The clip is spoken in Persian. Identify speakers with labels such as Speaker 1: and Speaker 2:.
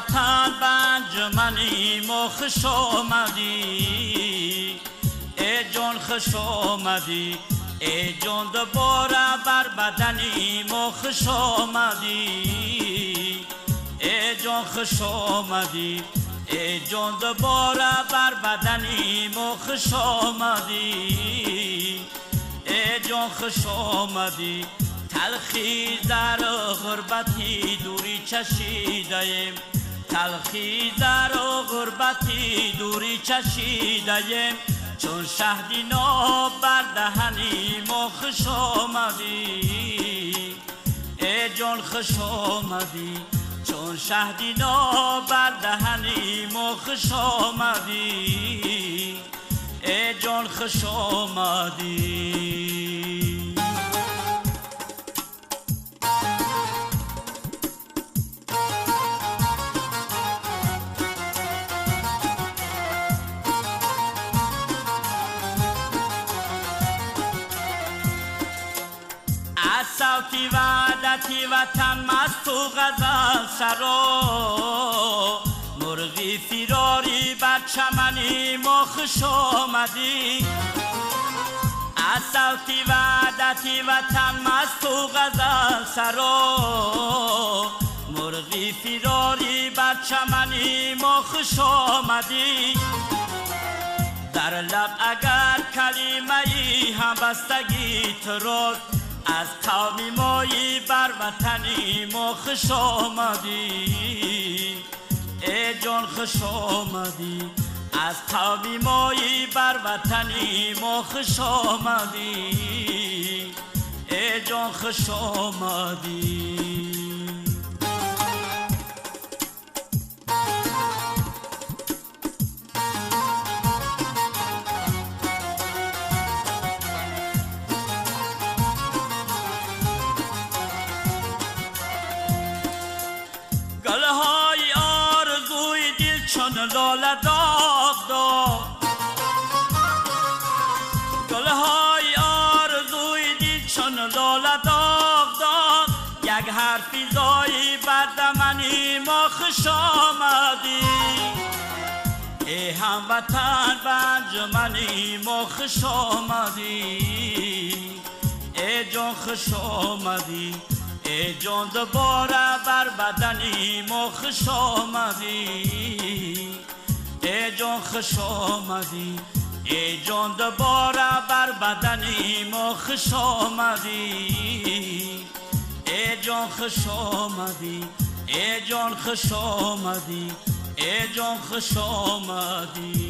Speaker 1: وطن بنجمنی ما خوش آمدی ای جان خوش آمدی ای جان دوباره بر بدنی ما خوش آمدی ای جان خوش آمدی ای جان دوباره بر بدنی ما خوش آمدی ای جان خوش آمدی تلخی در غربتی دوری چشیدیم تلخی در غربتی دوری چشیدیم چون شهدی ناب بر دهنی ما خوش آمدی ای جان خوش آمدی چون شهدی ناب بر دهنی ما خوش آمدی ای جان خوش آمدی صوتی وعدتی وطن مست و غزل سرا مرغی فراری بر چمنی ما خوش آمدی از صوتی وعدتی وطن مست و غزل سرا مرغی فراری بر چمنی ما خوش آمدی در لب اگر کلمه ای هم بستگی تراست از قومی مایی بر وطنی ما خوش آمدی ای جان خوش آمدی از قومی مایی بر وطنی ما خوش آمدی ای جان خوش آمدی گلهای آرزوی دل چون لاله داغ داد گلهای آرزوی دل چون لاله داغ داد یک حرفی زایی بر دمنی ما خوش آمدی ای هموطن بنجمنی ما خوش آمدی ای جان خوش آمدی ای جان دوباره بر بدنی ما خوش آمدی ای جان خوش آمدی ای جان دوباره بر بدنی ما خوش آمدی ای جان خوش آمدی ای جان خوش آمدی ای جان خوش آمدی